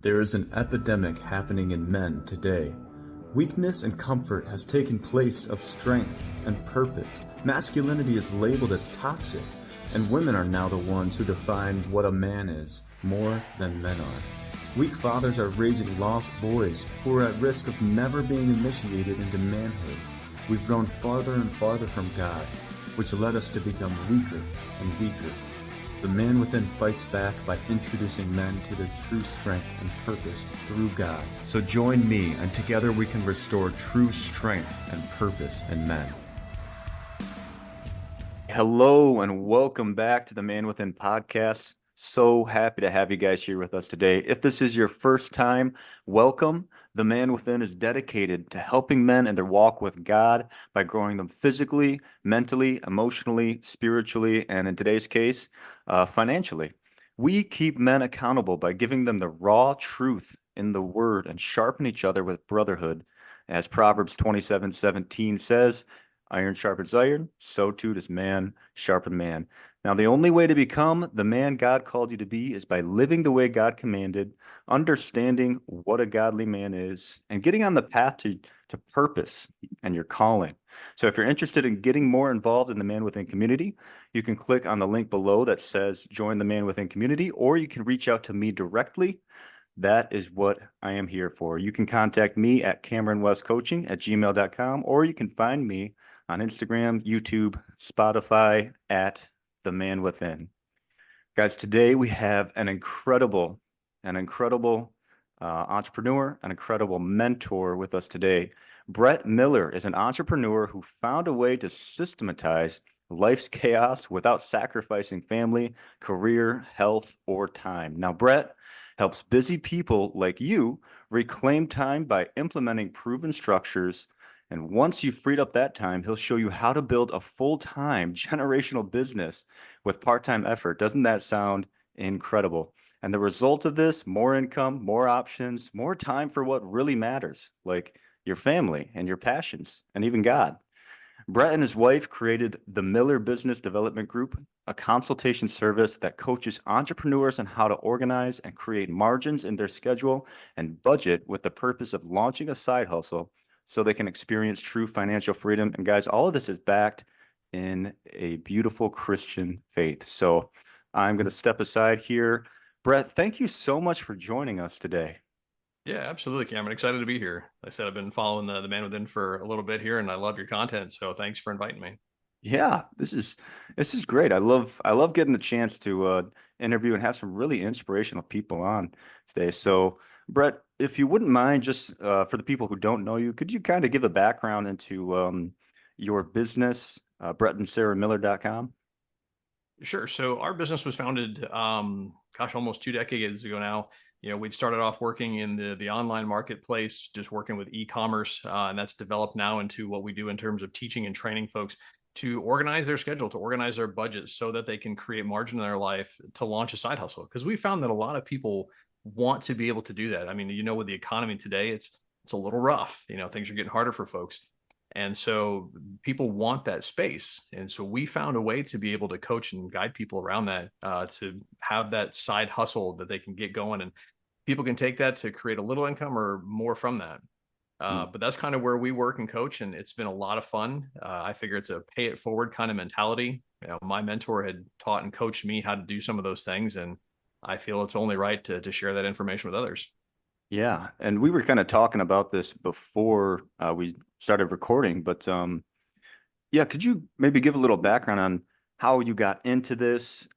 There is an epidemic happening in men today. Weakness and comfort has taken place of strength and purpose. Masculinity is labeled as toxic, and women are now the ones who define what a man is, more than men are. Weak fathers are raising lost boys who are at risk of never being initiated into manhood. We've grown farther and farther from God, which led us to become weaker and weaker. The man within fights back by introducing men to their true strength and purpose through God. So join me, and together we can restore true strength and purpose in men. Hello, and welcome back to the Man Within podcast. So happy to have you guys here with us today. If this is your first time, welcome. The Man Within is dedicated to helping men in their walk with God by growing them physically, mentally, emotionally, spiritually, and in today's case, financially. We keep men accountable by giving them the raw truth in the word and sharpen each other with brotherhood. As Proverbs 27:17 says, iron sharpens iron, so too does man sharpen man. Now, the only way to become the man God called you to be is by living the way God commanded, understanding what a godly man is, and getting on the path to purpose and your calling. So if you're interested in getting more involved in the Man Within community, you can click on the link below that says join the Man Within community, or you can reach out to me directly. That is what I am here for. You can contact me at cameronwestcoaching@gmail.com, or you can find me on Instagram, YouTube, Spotify at The Man Within. Guys, today we have an incredible entrepreneur, an incredible mentor with us today. Brett Miller is an entrepreneur who found a way to systematize life's chaos without sacrificing family, career, health, or time. Now, Brett helps busy people like you reclaim time by implementing proven structures. And once you've freed up that time, he'll show you how to build a full-time generational business with part-time effort. Doesn't that sound incredible? And the result of this, more income, more options, more time for what really matters, like your family and your passions, and even God. Brett and his wife created the Miller Business Development Group, a consultation service that coaches entrepreneurs on how to organize and create margins in their schedule and budget with the purpose of launching a side hustle so they can experience true financial freedom. And guys, all of this is backed in a beautiful Christian faith. So I'm going to step aside here. Brett, thank you so much for joining us today. Yeah, absolutely, Cameron. Excited to be here. Like I said, I've been following the Man Within for a little bit here, and I love your content. So thanks for inviting me. Yeah, this is great. I love getting the chance to interview and have some really inspirational people on today. So, Brett, if you wouldn't mind, just for the people who don't know you, could you kind of give a background into your business, brettandSarahMiller.com? Sure. So our business was founded, almost 2 decades ago now. We'd started off working in the online marketplace, just working with e-commerce, and that's developed now into what we do in terms of teaching and training folks to organize their schedule, to organize their budgets so that they can create margin in their life to launch a side hustle. Because we found that a lot of people want to be able to do that. I mean, with the economy today, it's a little rough. Things are getting harder for folks. And so people want that space. And so we found a way to be able to coach and guide people around that, to have that side hustle that they can get going. And people can take that to create a little income or more from that. But that's kind of where we work and coach. And it's been a lot of fun. I figure it's a pay it forward kind of mentality. My mentor had taught and coached me how to do some of those things. And I feel it's only right to share that information with others. Yeah, and we were kind of talking about this before we started recording, but yeah, could you maybe give a little background on how you got into this?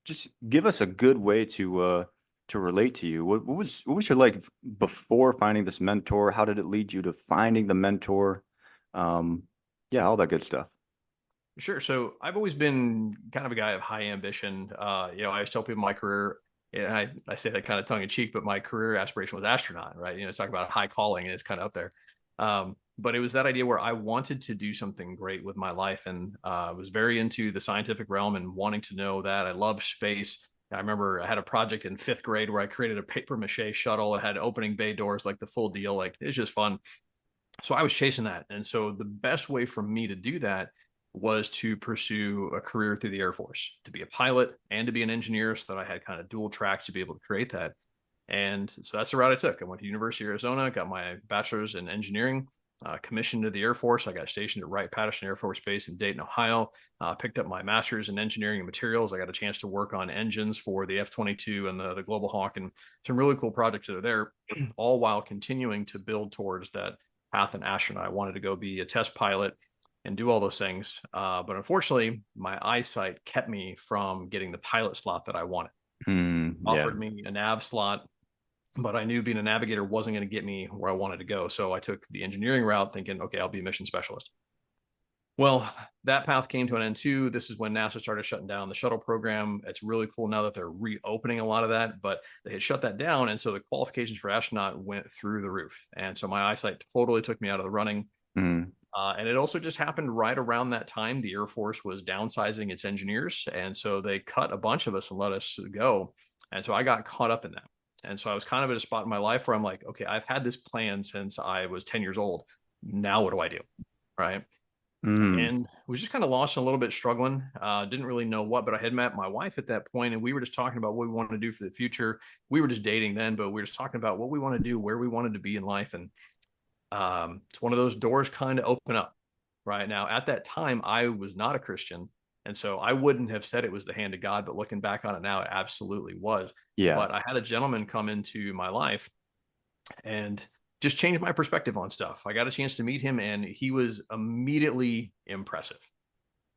Just give us a good way to relate to you. What was your like before finding this mentor? How did it lead you to finding the mentor? Yeah, all that good stuff. Sure. So I've always been kind of a guy of high ambition. I always tell people my career, and I say that kind of tongue in cheek, but my career aspiration was astronaut, right? Talk about a high calling, and it's kind of up there. But it was that idea where I wanted to do something great with my life, and was very into the scientific realm and wanting to know that. I love space. I remember I had a project in fifth grade where I created a paper mache shuttle. It had opening bay doors, like the full deal. Like it's just fun. So I was chasing that. And so the best way for me to do that was to pursue a career through the Air Force, to be a pilot and to be an engineer, so that I had kind of dual tracks to be able to create that. And so that's the route I took. I went to University of Arizona, got my bachelor's in engineering, commissioned to the Air Force. I got stationed at Wright-Patterson Air Force Base in Dayton, Ohio. Picked up my master's in engineering and materials. I got a chance to work on engines for the F-22 and the Global Hawk, and some really cool projects that are there, all while continuing to build towards that path in astronaut. I wanted to go be a test pilot and do all those things. But unfortunately, my eyesight kept me from getting the pilot slot that I wanted. Yeah. Offered me a nav slot, but I knew being a navigator wasn't going to get me where I wanted to go. So I took the engineering route thinking, okay, I'll be a mission specialist. Well, that path came to an end too. This is when NASA started shutting down the shuttle program. It's really cool now that they're reopening a lot of that, but they had shut that down. And so the qualifications for astronaut went through the roof. And so my eyesight totally took me out of the running. Mm. And it also just happened right around that time. The Air Force was downsizing its engineers. And so they cut a bunch of us and let us go. And so I got caught up in that. And so I was kind of at a spot in my life where I'm like, okay, I've had this plan since I was 10 years old. Now what do I do? Right. Mm. And was just kind of lost and a little bit struggling. Didn't really know what, but I had met my wife at that point, and we were just talking about what we wanted to do for the future. We were just dating then, but we were just talking about what we want to do, where we wanted to be in life. And it's one of those doors kind of open up right now. At that time, I was not a Christian. And so I wouldn't have said it was the hand of God, but looking back on it now, it absolutely was. Yeah. But I had a gentleman come into my life and just changed my perspective on stuff. I got a chance to meet him, and he was immediately impressive.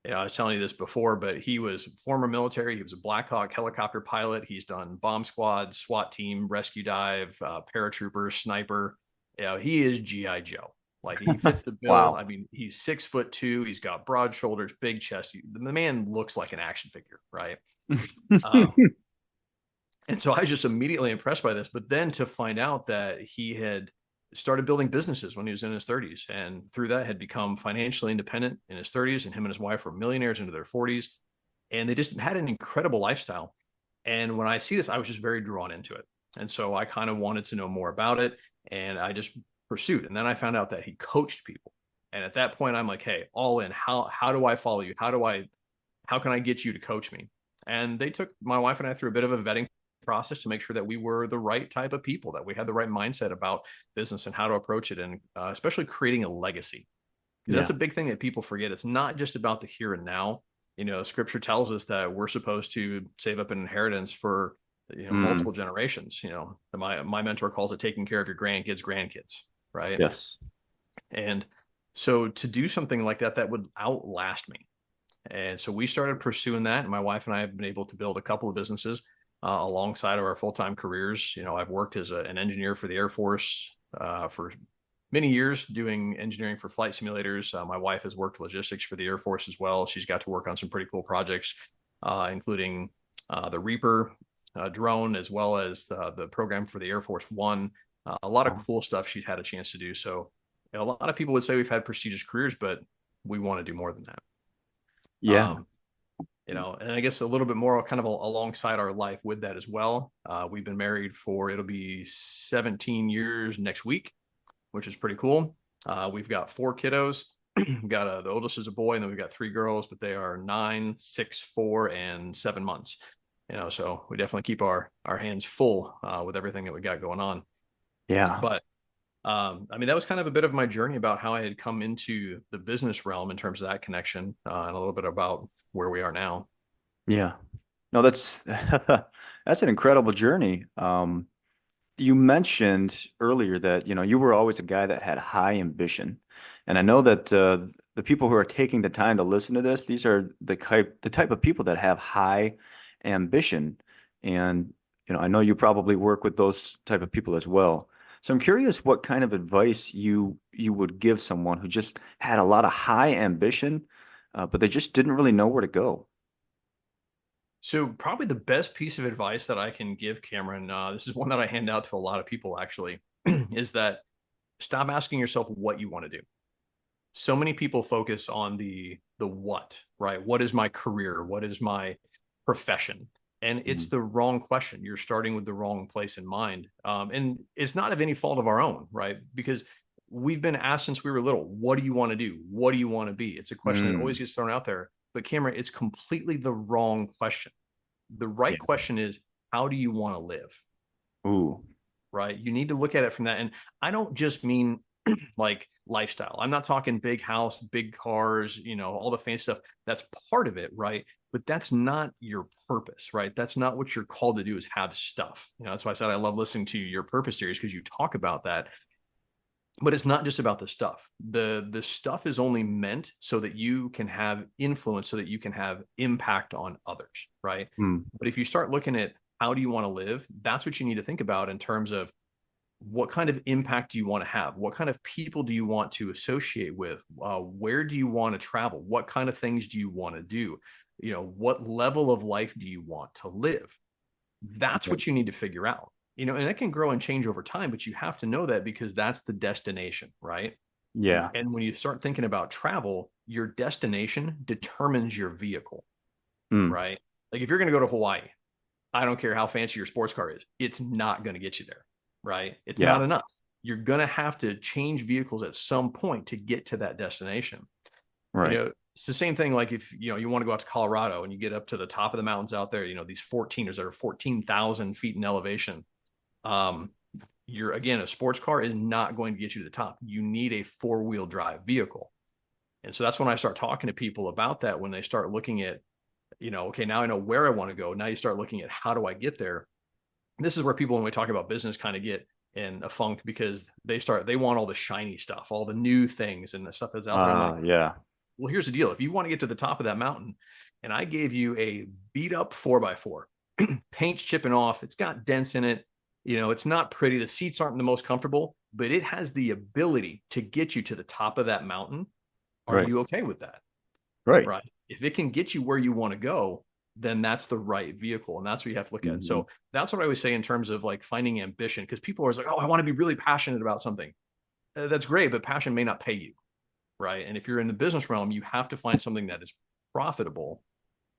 You know, I was telling you this before, but he was former military. He was a Black Hawk helicopter pilot. He's done bomb squad, SWAT team, rescue dive, paratrooper, sniper. You know, he is GI Joe. Like, he fits the bill. Wow. I mean, he's 6'2". He's got broad shoulders, big chest. The man looks like an action figure, right? Um, and so I was just immediately impressed by this. But then to find out that he had started building businesses when he was in his 30s, and through that had become financially independent in his 30s, and him and his wife were millionaires into their 40s, and they just had an incredible lifestyle. And when I see this, I was just very drawn into it. And so I kind of wanted to know more about it, and I just pursued. And then I found out that he coached people. And at that point, I'm like, hey, all in. How do I follow you? How can I get you to coach me? And they took my wife and I through a bit of a vetting process to make sure that we were the right type of people, that we had the right mindset about business and how to approach it, and especially creating a legacy. Because that's Yeah. a big thing that people forget. It's not just about the here and now. You know, scripture tells us that we're supposed to save up an inheritance for, you know, Mm. multiple generations. You know, my mentor calls it taking care of your grandkids, right? Yes. And so to do something like that, that would outlast me. And so we started pursuing that. And my wife and I have been able to build a couple of businesses alongside of our full-time careers. You know, I've worked as an engineer for the Air Force for many years doing engineering for flight simulators. My wife has worked logistics for the Air Force as well. She's got to work on some pretty cool projects, including the Reaper drone, as well as the program for the Air Force One. A lot of Wow. cool stuff she's had a chance to do. So a lot of people would say we've had prestigious careers, but we want to do more than that. Yeah. Um, you know, and I guess a little bit more kind of alongside our life with that as well. We've been married for, it'll be 17 years next week, which is pretty cool. We've got 4 kiddos. We've got the oldest is a boy, and then we've got 3 girls, but they are 9, 6, 4, and 7 months. You know, so we definitely keep our hands full with everything that we got going on. Yeah. But I mean, that was kind of a bit of my journey about how I had come into the business realm in terms of that connection, and a little bit about where we are now. Yeah. No, that's that's an incredible journey. You mentioned earlier that, you were always a guy that had high ambition. And I know that the people who are taking the time to listen to this, these are the type of people that have high ambition. And, I know you probably work with those type of people as well. So I'm curious what kind of advice you would give someone who just had a lot of high ambition, but they just didn't really know where to go. So probably the best piece of advice that I can give Cameron, this is one that I hand out to a lot of people actually, is that stop asking yourself what you want to do. So many people focus on the what, right? What is my career? What is my profession? And it's Mm. the wrong question. You're starting with the wrong place in mind. And it's not of any fault of our own, right? Because we've been asked since we were little, what do you want to do? What do you want to be? It's a question that always Mm. gets thrown out there. But Cameron, it's completely the wrong question. The right Yeah. question is, how do you want to live? Ooh. right? You need to look at it from that. And I don't just mean like lifestyle. I'm not talking big house, big cars, all the fancy stuff. That's part of it, right? But that's not your purpose, right? That's not what you're called to do is have stuff. That's why I said I love listening to your purpose series because you talk about that. But it's not just about the stuff. The stuff is only meant so that you can have influence, so that you can have impact on others, right? Mm. But if you start looking at how do you want to live, that's what you need to think about in terms of what kind of impact do you want to have? What kind of people do you want to associate with? Where do you want to travel? What kind of things do you want to do? What level of life do you want to live? That's Right. what you need to figure out. And it can grow and change over time, but you have to know that because that's the destination, right? Yeah. And when you start thinking about travel, your destination determines your vehicle, Mm. right? Like if you're going to go to Hawaii, I don't care how fancy your sports car is, it's not going to get you there, right? It's not Yeah. enough. You're going to have to change vehicles at some point to get to that destination. Right. It's the same thing like if you want to go out to Colorado and you get up to the top of the mountains out there, these 14ers that are 14,000 feet in elevation. Um, you're again, a sports car is not going to get you to the top. You need a four-wheel drive vehicle. And so that's when I start talking to people about that when they start looking at, okay, now I know where I want to go. Now you start looking at how do I get there? This is where people, when we talk about business, kind of get in a funk because they want all the shiny stuff, all the new things and the stuff that's out there. I'm like, Yeah. well, here's the deal. If you want to get to the top of that mountain and I gave you a beat up 4x4, paint's chipping off, it's got dents in it, it's not pretty, the seats aren't the most comfortable, but it has the ability to get you to the top of that mountain. Are Right. you okay with that? Right. Right. If it can get you where you want to go, then that's the right vehicle. And that's what you have to look at. And Hmm. so that's what I always say in terms of like finding ambition, because people are always like, oh, I want to be really passionate about something. That's great, but passion may not pay you. Right. And if you're in the business realm, you have to find something that is profitable.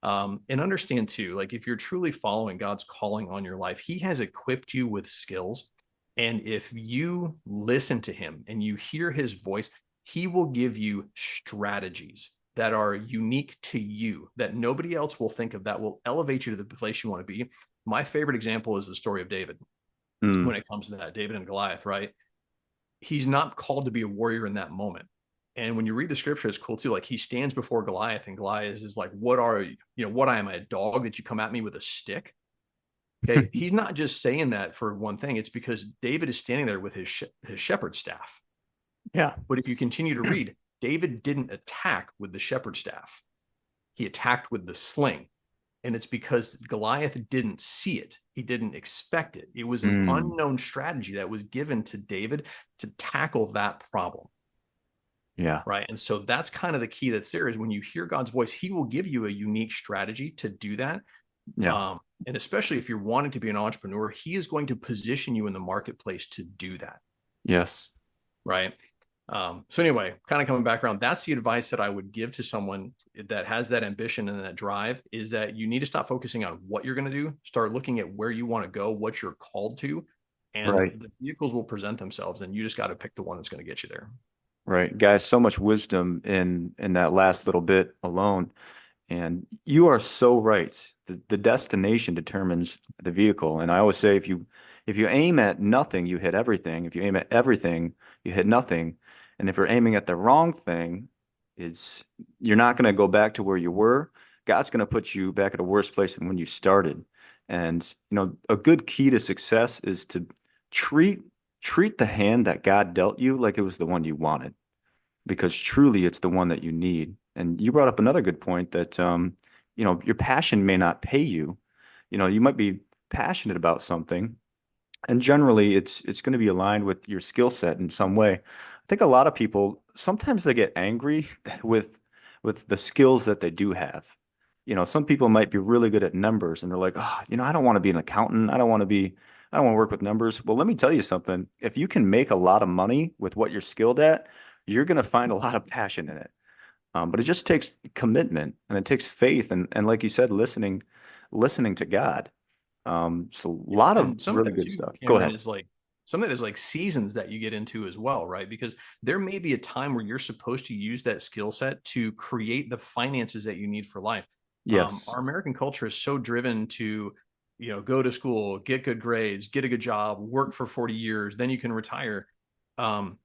And understand too, like if you're truly following God's calling on your life, He has equipped you with skills. And if you listen to Him and you hear His voice, He will give you strategies that are unique to you that nobody else will think of, that will elevate you to the place you want to be. My favorite example is the story of David when Mm. it comes to that, David and Goliath, right? He's not called to be a warrior in that moment. And when you read the scripture, it's cool too. Like he stands before Goliath, and Goliath is like, "What are you? What I am, a dog that you come at me with a stick?" Okay, he's not just saying that for one thing. It's because David is standing there with his shepherd staff. Yeah. But if you continue to read, David didn't attack with the shepherd staff; he attacked with the sling. And it's because Goliath didn't see it. He didn't expect it. It was an Mm. unknown strategy that was given to David to tackle that problem. Yeah. Right. And so that's kind of the key that's there is when you hear God's voice, He will give you a unique strategy to do that. Yeah. And especially if you're wanting to be an entrepreneur, He is going to position you in the marketplace to do that. Yes. Right. So anyway, kind of coming back around, that's the advice that I would give to someone that has that ambition and that drive is that you need to stop focusing on what you're going to do, start looking at where you want to go, what you're called to, and Right. the vehicles will present themselves, and you just got to pick the one that's going to get you there. Right. Guys, so much wisdom in that last little bit alone. And you are so right. The destination determines the vehicle. And I always say if you aim at nothing, you hit everything. If you aim at everything, you hit nothing. And if you're aiming at the wrong thing, it's you're not going to go back to where you were. God's going to put you back at a worse place than when you started. And a good key to success is to treat treat the hand that God dealt you like it was the one you wanted because truly it's the one that you need. And you brought up another good point that your passion may not pay you. You might be passionate about something, and generally it's going to be aligned with your skill set in some way. I think a lot of people sometimes they get angry with the skills that they do have. Some people might be really good at numbers and they're like, oh, I don't want to be an accountant. I don't want to work with numbers. Well, let me tell you something. If you can make a lot of money with what you're skilled at, you're going to find a lot of passion in it. But it just takes commitment and it takes faith and like you said, listening to God. So a Yeah, lot of and some of really that good too, stuff. Go Cameron, ahead. is like some of that is like seasons that you get into as well, right? Because there may be a time where you're supposed to use that skill set to create the finances that you need for life. Yes. Our American culture is so driven to go to school, get good grades, get a good job, work for 40 years, then you can retire. Um,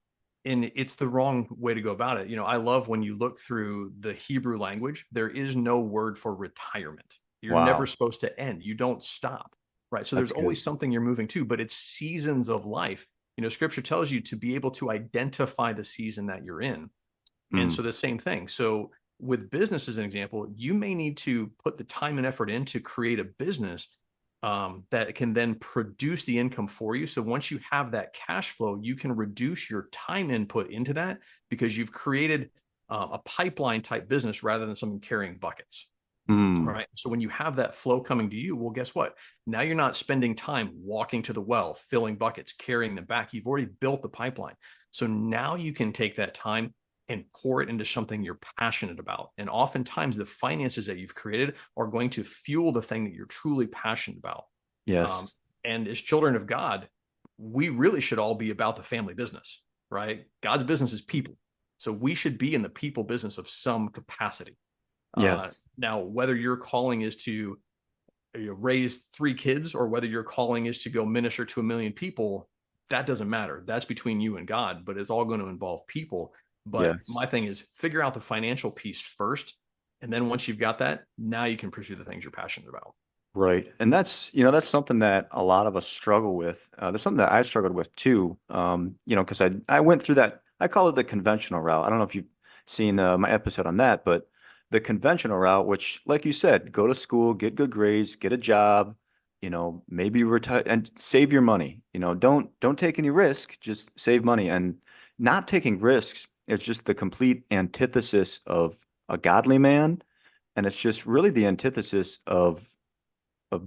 and it's the wrong way to go about it. I love when you look through the Hebrew language, there is no word for retirement. You're never Wow. supposed to end. You don't stop, right? So there's That's good. always something you're moving to, but it's seasons of life. Scripture tells you to be able to identify the season that you're in. And Mm. so the same thing. So with business as an example, you may need to put the time and effort in to create a business that can then produce the income for you. So once you have that cash flow, you can reduce your time input into that because you've created a pipeline type business rather than something carrying buckets. All Mm. right. So when you have that flow coming to you, well, guess what? Now you're not spending time walking to the well, filling buckets, carrying them back. You've already built the pipeline. So now you can take that time and pour it into something you're passionate about. And oftentimes the finances that you've created are going to fuel the thing that you're truly passionate about. Um, Yes. and as children of God, we really should all be about the family business, right? God's business is people. So we should be in the people business of some capacity. Yes. Now, whether your calling is to raise 3 kids or whether your calling is to go minister to 1 million people, that doesn't matter. That's between you and God, but it's all going to involve people. But Yes. my thing is figure out the financial piece first. And then once you've got that, now you can pursue the things you're passionate about. Right. And that's something that a lot of us struggle with. There's something that I struggled with too. Because I went through that, I call it the conventional route. I don't know if you've seen my episode on that, but the conventional route, which, like you said, go to school, get good grades, get a job, maybe retire and save your money. Don't take any risk, just save money. And not taking risks is just the complete antithesis of a godly man. And it's just really the antithesis of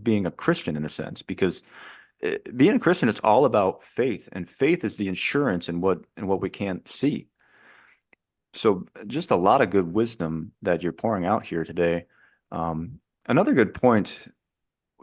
being a Christian in a sense, because being a Christian, it's all about faith, and faith is the insurance in what we can't see. So just a lot of good wisdom that you're pouring out here today. Another good point,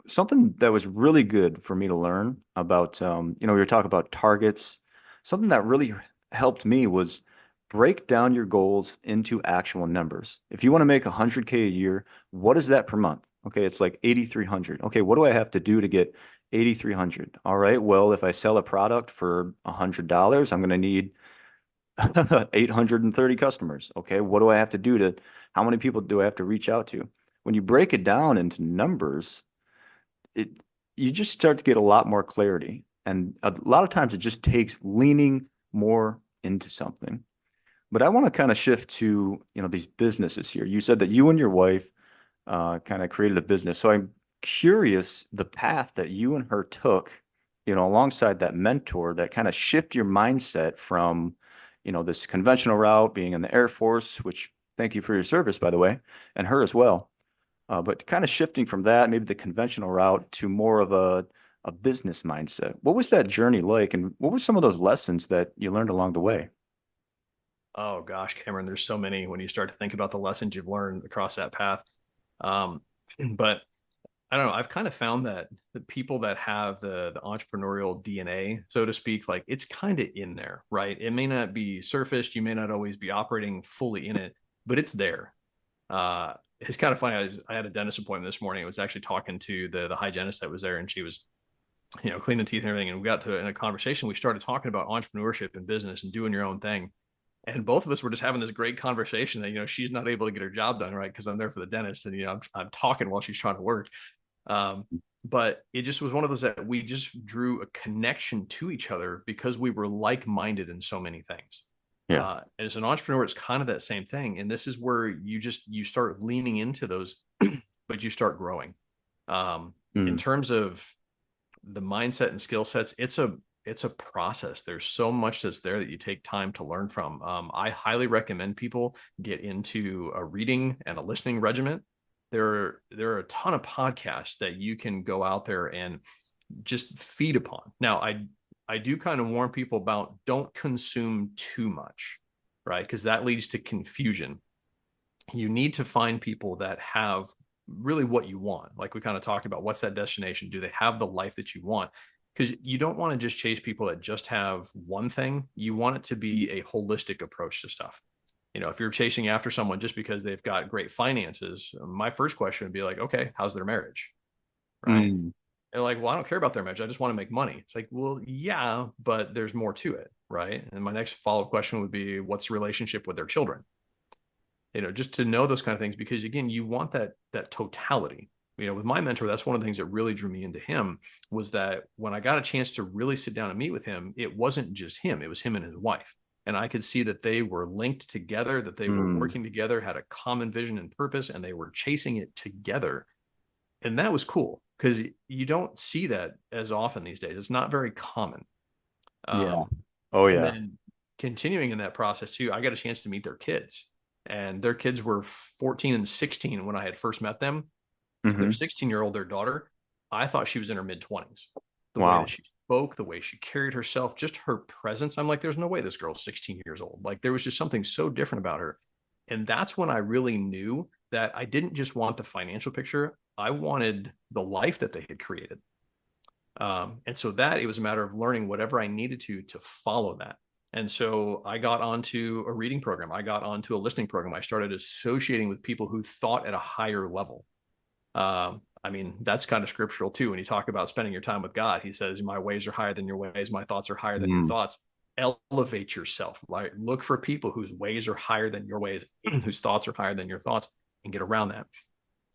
something that was really good for me to learn about, we were talking about targets. Something that really helped me was break down your goals into actual numbers. If you want to make 100K a year, what is that per month? Okay, it's like 8,300. Okay, what do I have to do to get 8,300? All right, well, if I sell a product for $100, I'm going to need 830 customers. Okay, what do I have to do how many people do I have to reach out to? When you break it down into numbers, it you just start to get a lot more clarity. And a lot of times it just takes leaning more into something. But I want to kind of shift to, these businesses here. You said that you and your wife kind of created a business. So I'm curious the path that you and her took, alongside that mentor that kind of shift your mindset from, this conventional route, being in the Air Force, which thank you for your service, by the way, and her as well. But kind of shifting from that, maybe the conventional route to more of a business mindset. What was that journey like, and what were some of those lessons that you learned along the way? Oh gosh, Cameron, there's so many when you start to think about the lessons you've learned across that path. Um, but I don't know. I've kind of found that the people that have the entrepreneurial DNA, so to speak, like it's kind of in there, right? It may not be surfaced, you may not always be operating fully in it, but it's there. It's kind of funny. I had a dentist appointment this morning. I was actually talking to the hygienist that was there, and she was, cleaning teeth and everything. And we got to in a conversation. We started talking about entrepreneurship and business and doing your own thing. And both of us were just having this great conversation that she's not able to get her job done right because I'm there for the dentist, and I'm talking while she's trying to work. Um, but it just was one of those that we just drew a connection to each other because we were like-minded in so many things. Yeah. As an entrepreneur, it's kind of that same thing. And this is where you start leaning into those, but you start growing. In Mm. terms of the mindset and skill sets, it's a process. There's so much that's there that you take time to learn from. I highly recommend people get into a reading and a listening regimen. There are a ton of podcasts that you can go out there and just feed upon. Now, I do kind of warn people about don't consume too much, right? Because that leads to confusion. You need to find people that have really what you want. Like we kind of talked about, what's that destination? Do they have the life that you want? Because you don't want to just chase people that just have one thing. You want it to be a holistic approach to stuff. If you're chasing after someone just because they've got great finances, my first question would be like, okay, how's their marriage? Right. Mm. And like, well, I don't care about their marriage. I just want to make money. It's like, well, yeah, but there's more to it, right? And my next follow-up question would be, what's the relationship with their children? Just to know those kind of things, because again, you want that totality. With my mentor, that's one of the things that really drew me into him, was that when I got a chance to really sit down and meet with him, it wasn't just him, it was him and his wife. And I could see that they were linked together, that they were Mm, working together, had a common vision and purpose, and they were chasing it together. And that was cool because you don't see that as often these days. It's not very common. yeah. Um, Oh and yeah. then continuing in that process too, I got a chance to meet their kids, and their kids were 14 and 16 when I had first met them. Their Hmm. 16-year-old, their daughter, I thought she was in her mid 20s. The way that Wow. she spoke, the way she carried herself, just her presence. I'm like, there's no way this girl's 16 years old. Like, there was just something so different about her. And that's when I really knew that I didn't just want the financial picture, I wanted the life that they had created. And so that it was a matter of learning whatever I needed to follow that. And so I got onto a reading program. I got onto a listening program. I started associating with people who thought at a higher level. I mean, that's kind of scriptural too. When you talk about spending your time with God, he says, my ways are higher than your ways. My thoughts are higher than your Mm, thoughts. Elevate yourself, right? Look for people whose ways are higher than your ways, whose thoughts are higher than your thoughts, and get around that.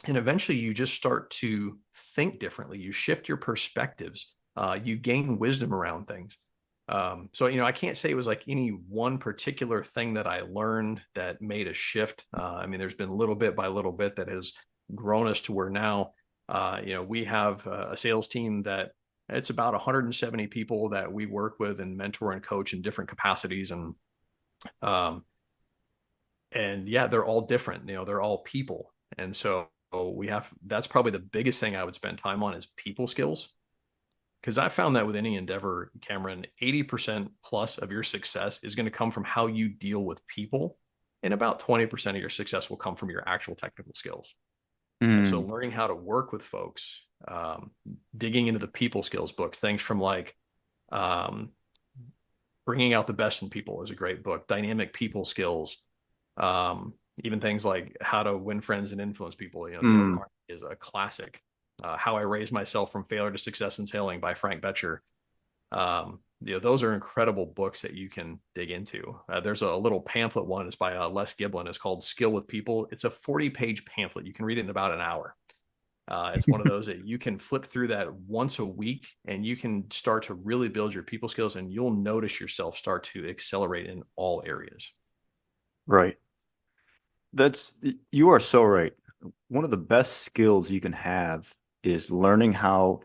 And eventually you just start to think differently. You shift your perspectives. You gain wisdom around things. So I can't say it was like any one particular thing that I learned that made a shift. I mean, there's been little bit by little bit that has grown us to where now, we have a sales team that it's about 170 people that we work with and mentor and coach in different capacities. Um, and yeah, they're all different. They're all people. And so that's probably the biggest thing I would spend time on is people skills. Because I found that with any endeavor, Cameron, 80% plus of your success is going to come from how you deal with people. And about 20% of your success will come from your actual technical skills. And so mm, learning how to work with folks, digging into the people skills books, things from like um, Bringing Out the Best in People is a great book, Dynamic People Skills, even things like How to Win Friends and Influence People. Dale mm. Carnegie is a classic. How I Raised Myself from Failure to Success in Sailing by Frank Betcher. Those are incredible books that you can dig into. There's a little pamphlet one. It's by Les Giblin. It's called Skill with People. It's a 40-page pamphlet. You can read it in about an hour. It's one of those that you can flip through that once a week and you can start to really build your people skills, and you'll notice yourself start to accelerate in all areas. Right. You are so right. One of the best skills you can have is learning how,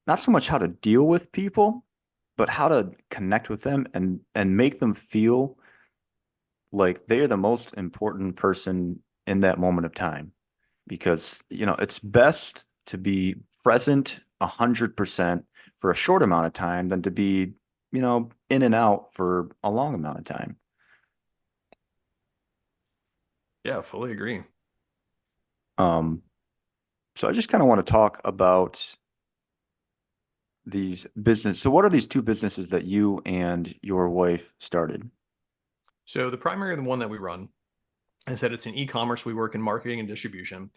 not so much how to deal with people, but how to connect with them and make them feel like they are the most important person in that moment of time. Because, it's best to be present 100% for a short amount of time than to be, in and out for a long amount of time. Yeah, fully agree. Um, so I just kind of want to talk about these business. So what are these two businesses that you and your wife started? So the primary one that we run, I said it's in e-commerce. We work in marketing and distribution.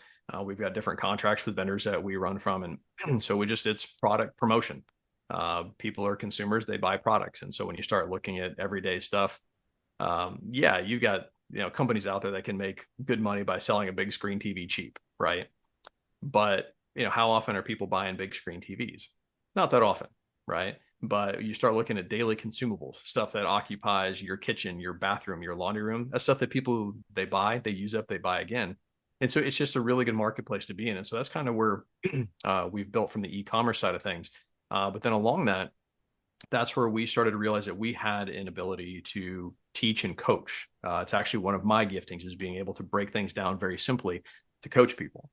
We've got different contracts with vendors that we run from, and so it's product promotion. People are consumers; they buy products, and so when you start looking at everyday stuff, yeah, you got companies out there that can make good money by selling a big screen TV cheap, right? But how often are people buying big screen TVs? Not that often, right? But you start looking at daily consumables, stuff that occupies your kitchen, your bathroom, your laundry room. That's stuff that people they buy, they use up, they buy again. And so it's just a really good marketplace to be in. And so that's kind of where we've built from the e-commerce side of things. But then along that, that's where we started to realize that we had an ability to teach and coach. It's actually one of my giftings is being able to break things down very simply to coach people.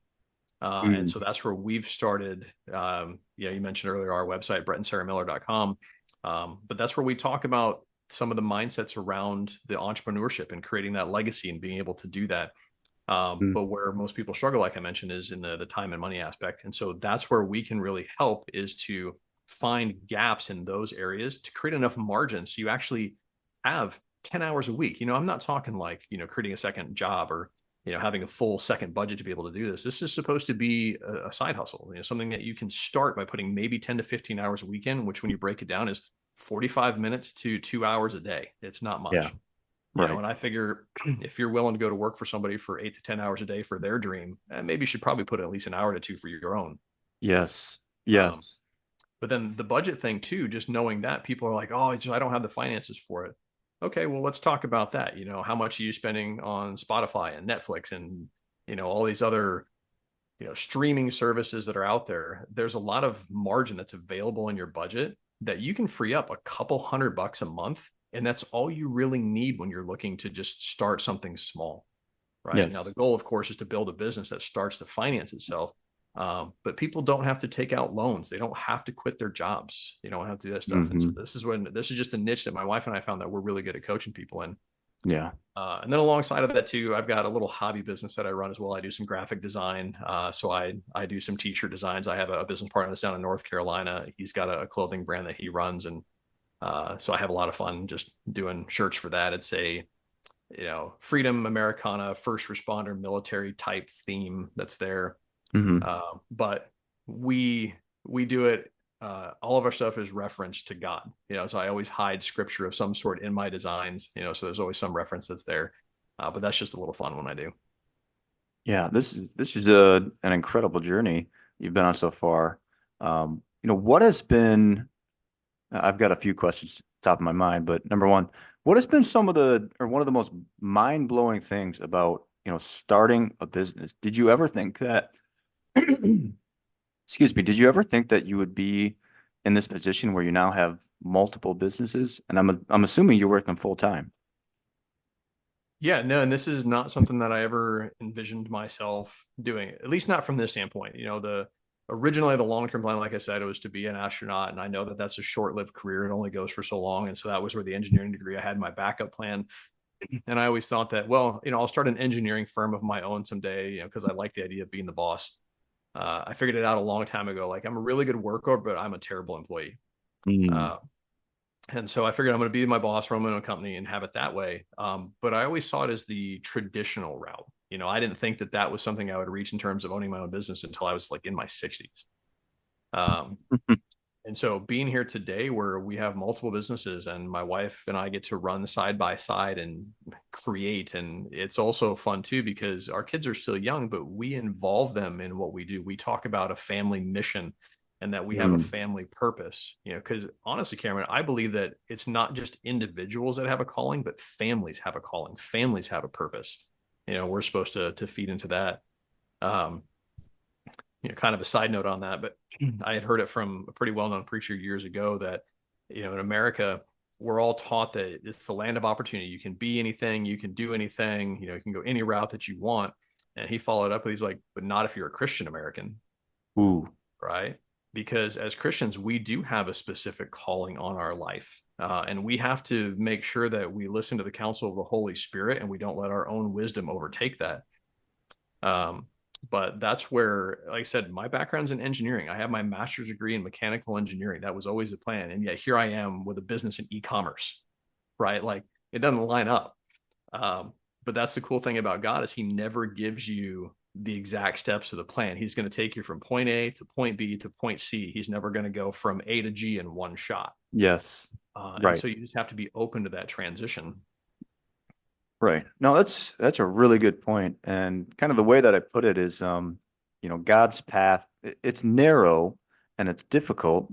And Mm, so that's where we've started. You mentioned earlier our website, brettandsarahmiller.com. But that's where we talk about some of the mindsets around the entrepreneurship and creating that legacy and being able to do that. mm, But where most people struggle, like I mentioned, is in the time and money aspect. And so that's where we can really help is to find gaps in those areas to create enough margin so you actually have 10 hours a week. I'm not talking like, creating a second job or having a full second budget to be able to do this. This is supposed to be a side hustle, something that you can start by putting maybe 10 to 15 hours a weekend, which when you break it down is 45 minutes to 2 hours a day. It's not Yeah. much. Right. And I figure if you're willing to go to work for somebody for 8 to 10 hours a day for their dream, maybe you should probably put at least an hour to two for your own. Yes. Um, Yes. but then the budget thing too, just knowing that people are like, oh, I don't have the finances for it. Okay, well, let's talk about that. How much are you spending on Spotify and Netflix and, all these other, streaming services that are out there? There's a lot of margin that's available in your budget that you can free up a couple $100 a month. And that's all you really need when you're looking to just start something small. Right now, the Yes. goal, of course, is to build a business that starts to finance itself. But people don't have to take out loans. They don't have to quit their jobs. They don't have to do that stuff. And so Hmm. this is just a niche that my wife and I found that we're really good at coaching people in. Yeah. And then alongside of that too, I've got a little hobby business that I run as well. I do some graphic design. So I do some t-shirt designs. I have a business partner that's down in North Carolina. He's got a clothing brand that he runs, and so I have a lot of fun just doing shirts for that. It's a freedom Americana, first responder, military type theme that's there. Hmm. But we do it. All of our stuff is referenced to God. So I always hide scripture of some sort in my designs. So there's always some reference that's there. But that's just a little fun when I do. Yeah. This is an incredible journey you've been on so far. What has been I've got a few questions top of my mind, but number one, what has been some of the or one of the most mind-blowing things about, starting a business? Did you ever think that, excuse me, did you ever think that you would be in this position where you now have multiple businesses? And I'm assuming you work them full time. Yeah, no, and this is not something that I ever envisioned myself doing, at least not from this standpoint. Originally the long-term plan, like I said, it was to be an astronaut, and I know that that's a short-lived career. It only goes for so long, and so that was where the engineering degree I had my backup plan. And I always thought that, well, I'll start an engineering firm of my own someday, because I like the idea of being the boss. I figured it out a long time ago. Like, I'm a really good worker, but I'm a terrible employee. Mm, Uh, and so I figured I'm going to be my boss, run my own company, and have it that way. But I always saw it as the traditional route. I didn't think that that was something I would reach in terms of owning my own business until I was like in my 60s. Um, and so being here today where we have multiple businesses and my wife and I get to run side by side and create, and it's also fun too because our kids are still young, but we involve them in what we do. We talk about a family mission and that we have a mm, family purpose, because honestly, Cameron, I believe that it's not just individuals that have a calling, but families have a calling. Families have a purpose. We're supposed to feed into that. Um, kind of a side note on that, but I had heard it from a pretty well-known preacher years ago that, in America, we're all taught that it's the land of opportunity. You can be anything, you can do anything, you can go any route that you want. And he followed up with, he's like, but not if you're a Christian American, ooh, right? Because as Christians, we do have a specific calling on our life. And we have to make sure that we listen to the counsel of the Holy Spirit and we don't let our own wisdom overtake that. Um, but that's where, like I said, my background's in engineering. I have my master's degree in mechanical engineering. That was always the plan. And yet here I am with a business in e-commerce, right? Like, it doesn't line up. Um, but that's the cool thing about God is he never gives you the exact steps of the plan. He's going to take you from point A to point B to point C. He's never going to go from A to G in one shot. yes, And right, so you just have to be open to that transition. right. No, that's a really good point. And kind of the way that I put it is, God's path, it's narrow and it's difficult,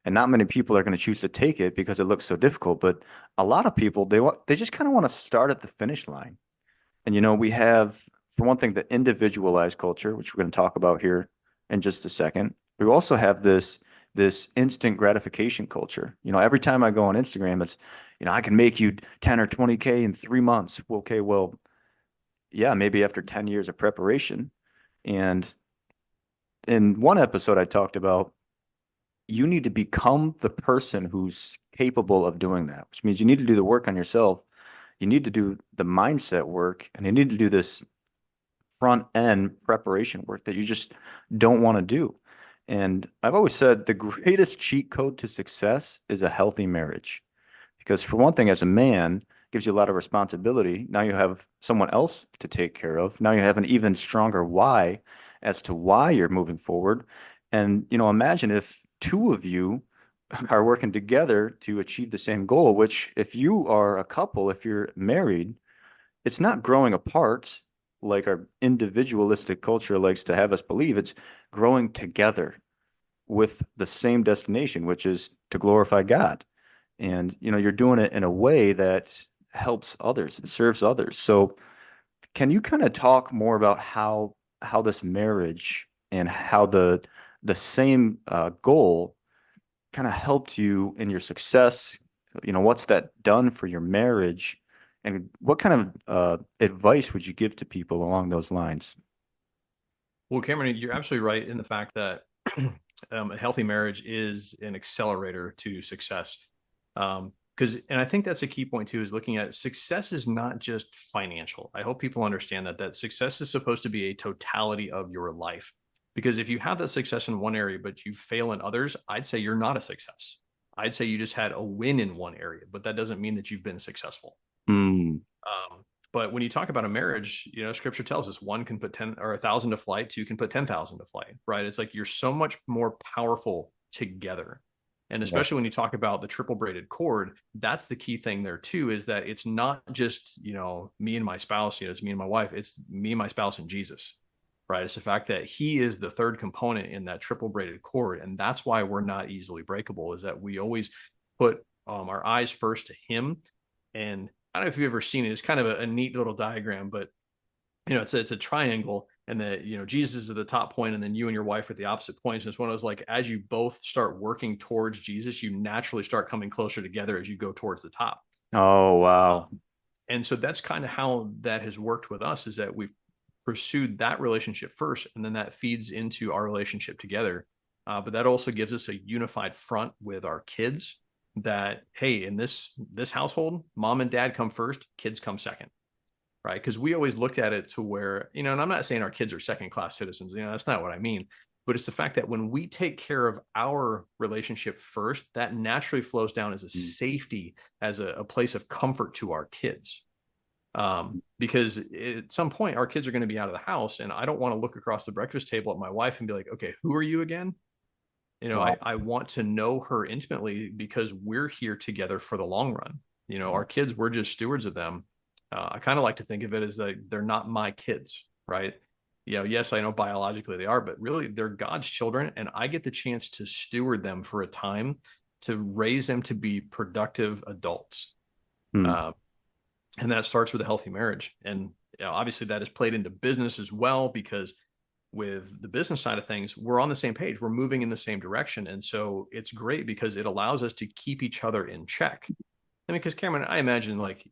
and not many people are going to choose to take it because it looks so difficult. But a lot of people, they just kind of want to start at the finish line. And we have, for one thing, the individualized culture, which we're going to talk about here in just a second. We also have this instant gratification culture. Every time I go on Instagram, it's, I can make you 10 or 20K in 3 months. Well, okay, well, yeah, maybe after 10 years of preparation. And in one episode, I talked about you need to become the person who's capable of doing that, which means you need to do the work on yourself. You need to do the mindset work, and you need to do this front end preparation work that you just don't want to do. And I've always said the greatest cheat code to success is a healthy marriage. Because for one thing, as a man, gives you a lot of responsibility. Now you have someone else to take care of. Now you have an even stronger why as to why you're moving forward. And, imagine if two of you are working together to achieve the same goal, which if you are a couple, if you're married, it's not growing apart like our individualistic culture likes to have us believe. It's growing together with the same destination, which is to glorify God. And you're doing it in a way that helps others, it serves others. So can you kind of talk more about how this marriage and how the same goal kind of helped you in your success? What's that done for your marriage? And what kind of advice would you give to people along those lines? Well, Cameron, you're absolutely right in the fact that a healthy marriage is an accelerator to success. And I think that's a key point too, is looking at success is not just financial. I hope people understand that success is supposed to be a totality of your life. Because if you have that success in one area, but you fail in others, I'd say you're not a success. I'd say you just had a win in one area, but that doesn't mean that you've been successful. Mm, But when you talk about a marriage, scripture tells us one can put 10 or 1,000 to flight, two can put 10,000 to flight, right? It's like you're so much more powerful together. And especially yes. when you talk about the triple braided cord, that's the key thing there too, is that it's not just, me and my spouse, it's me and my wife, it's me and my spouse and Jesus, right? It's the fact that he is the third component in that triple braided cord. And that's why we're not easily breakable, is that we always put our eyes first to him. And I don't know if you've ever seen it. It's kind of a neat little diagram, but it's a triangle, and that Jesus is at the top point, and then you and your wife are at the opposite points. And it's one of those, like, as you both start working towards Jesus, you naturally start coming closer together as you go towards the top. Oh, wow. And so that's kind of how that has worked with us, is that we've pursued that relationship first, and then that feeds into our relationship together. But that also gives us a unified front with our kids, that, hey, in this household, mom and dad come first, kids come second, right? Because we always look at it to where, and I'm not saying our kids are second class citizens, that's not what I mean. But it's the fact that when we take care of our relationship first, that naturally flows down as a Mm. safety, as a place of comfort to our kids. Because at some point our kids are going to be out of the house, and I don't want to look across the breakfast table at my wife and be like, okay, who are you again? Wow. I want to know her intimately, because we're here together for the long run. Our kids, we're just stewards of them. I kind of like to think of it as that they're not my kids, right? Yes, I know biologically they are, but really they're God's children, and I get the chance to steward them for a time, to raise them to be productive adults. Mm. Uh, and that starts with a healthy marriage. And obviously that is played into business as well, because with the business side of things, we're on the same page, we're moving in the same direction. And so it's great because it allows us to keep each other in check. I mean, because Cameron, I imagine, like,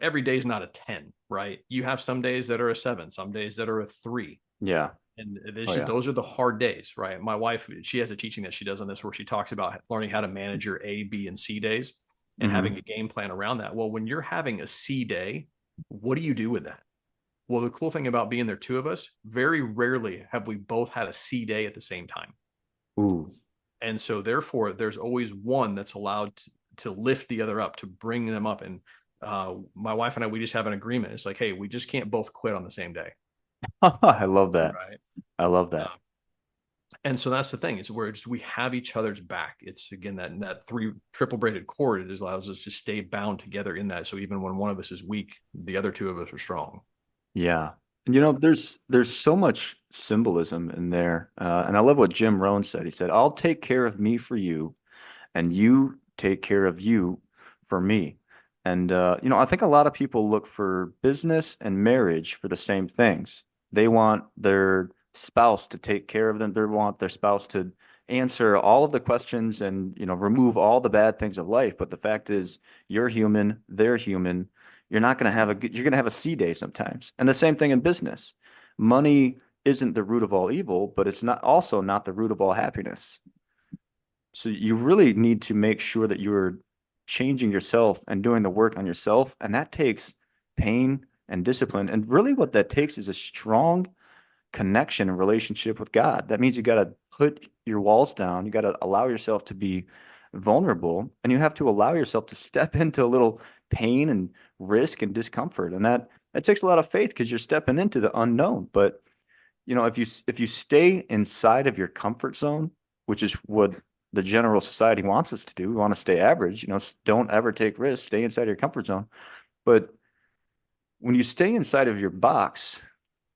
every day is not a 10, right? You have some days that are a 7, some days that are a 3. Yeah. And Oh, yeah. those are the hard days, right? My wife, she has a teaching that she does on this, where she talks about learning how to manage your A, B, and C days, and having Hmm. a game plan around that. Well, when you're having a C day, what do you do with that? Well, the cool thing about being there, two of us, very rarely have we both had a C day at the same time. Ooh. And so therefore there's always one that's allowed to lift the other up, to bring them up. And my wife and I, we just have an agreement. It's like, hey, we just can't both quit on the same day. I love that. Right. I love that. Um, and so that's the thing, is where we have each other's back. It's, again, that three triple braided cord. It just allows us to stay bound together in that. So even when one of us is weak, the other two of us are strong. Yeah. And there's so much symbolism in there. And I love what Jim Rohn said. He said, I'll take care of me for you, and you take care of you for me. And I think a lot of people look for business and marriage for the same things. They want their spouse to take care of them. They want their spouse to answer all of the questions and, remove all the bad things of life. But the fact is, you're human, they're human. You're going to have a C day sometimes. And the same thing in business. Money isn't the root of all evil, but it's not the root of all happiness. So you really need to make sure that you're changing yourself and doing the work on yourself. And that takes pain and discipline. And really what that takes is a strong connection and relationship with God. That means you got to put your walls down. You got to allow yourself to be vulnerable, and you have to allow yourself to step into a little pain and risk and discomfort. And that takes a lot of faith because you're stepping into the unknown. But if you stay inside of your comfort zone, which is what the general society wants us to do, we want to stay average, don't ever take risks, stay inside your comfort zone. But when you stay inside of your box,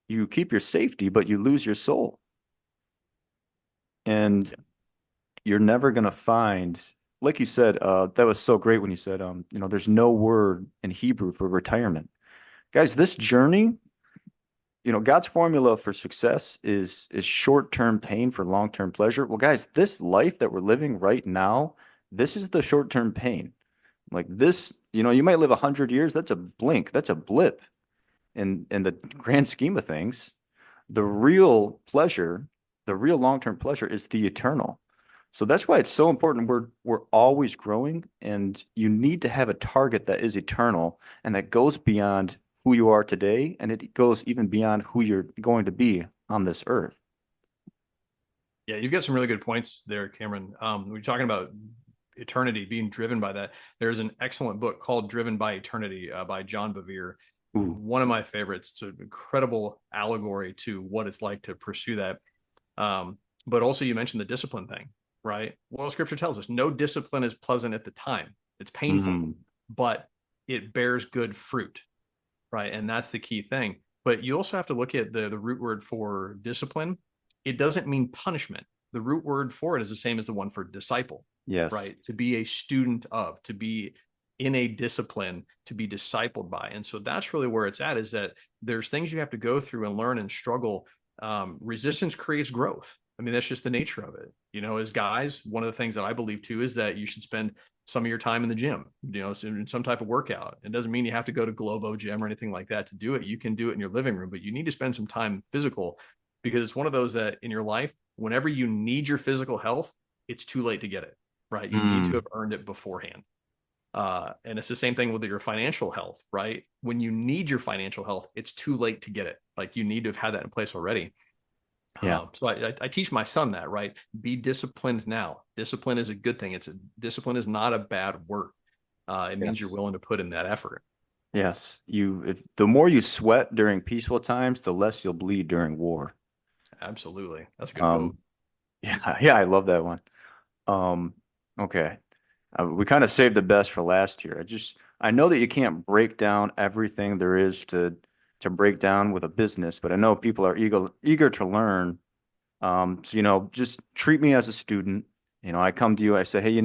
you keep your safety, but you lose your soul. And you're never going to find, like you said, that was so great when you said, there's no word in Hebrew for retirement. Guys, this journey, God's formula for success is short-term pain for long-term pleasure. Well, guys, this life that we're living right now, this is the short-term pain. Like this, you might live 100 years. That's a blink. That's a blip in the grand scheme of things. The real pleasure, the real long-term pleasure is the eternal. So that's why it's so important. We're always growing, and you need to have a target that is eternal and that goes beyond who you are today, and it goes even beyond who you're going to be on this earth. Yeah, you've got some really good points there, Cameron. We're talking about eternity, being driven by that. There's an excellent book called Driven by Eternity by John Bevere. Ooh. One of my favorites. It's an incredible allegory to what it's like to pursue that. But also, you mentioned the discipline thing, right? Well, scripture tells us no discipline is pleasant at the time. It's painful, Mm. but it bears good fruit, right? And that's the key thing. But you also have to look at the root word for discipline. It doesn't mean punishment. The root word for it is the same as the one for disciple, Yes. right? To be a student of, to be in a discipline, to be discipled by. And so that's really where it's at, is that there's things you have to go through and learn and struggle. Resistance creates growth. I mean, that's just the nature of it. As guys, one of the things that I believe too is that you should spend some of your time in the gym, in some type of workout. It doesn't mean you have to go to Globo Gym or anything like that to do it. You can do it in your living room, but you need to spend some time physical, because it's one of those that in your life, whenever you need your physical health, it's too late to get it, right? You need to Mm. have earned it beforehand. And it's the same thing with your financial health, right? When you need your financial health, it's too late to get it. Like, you need to have had that in place already. Yeah. So I teach my son that, right? Be disciplined now. Discipline is a good thing. Discipline is not a bad word. It means you're Yes. willing to put in that effort. Yes. If the more you sweat during peaceful times, the less you'll bleed during war. Absolutely. That's a good quote. Um, yeah, yeah, I love that one. Um, okay. We kind of saved the best for last here. I know that you can't break down everything there is to break down with a business, but I know people are eager to learn. So, just treat me as a student. I come to you, I say, hey,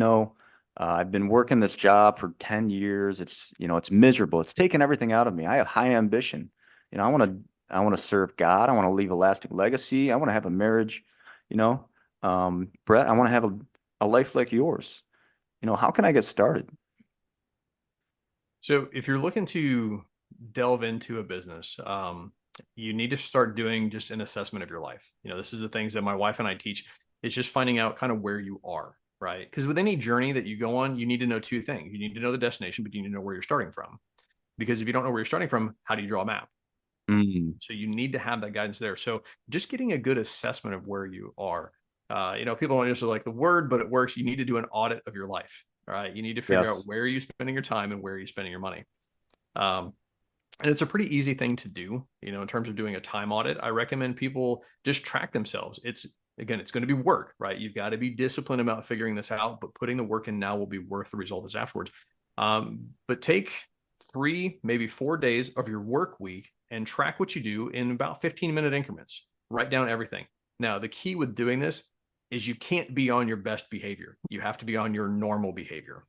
I've been working this job for 10 years. It's miserable. It's taken everything out of me. I have high ambition. I want to serve God. I want to leave a lasting legacy. I want to have a marriage, Brett, I want to have a life like yours. How can I get started? So if you're looking to delve into a business, you need to start doing just an assessment of your life. This is the things that my wife and I teach. It's just finding out kind of where you are, right? Because with any journey that you go on, you need to know two things. You need to know the destination, but you need to know where you're starting from. Because if you don't know where you're starting from, how do you draw a map? Mm, So you need to have that guidance there. So just getting a good assessment of where you are. People don't just like the word, but it works. You need to do an audit of your life. All right. You need to figure out yes. where are you spending your time and where are you spending your money. Um, and it's a pretty easy thing to do, in terms of doing a time audit. I recommend people just track themselves. It's going to be work, right? You've got to be disciplined about figuring this out, but putting the work in now will be worth the results afterwards. But take 3, maybe 4 days of your work week and track what you do in about 15-minute increments. Write down everything. Now, the key with doing this is you can't be on your best behavior. You have to be on your normal behavior,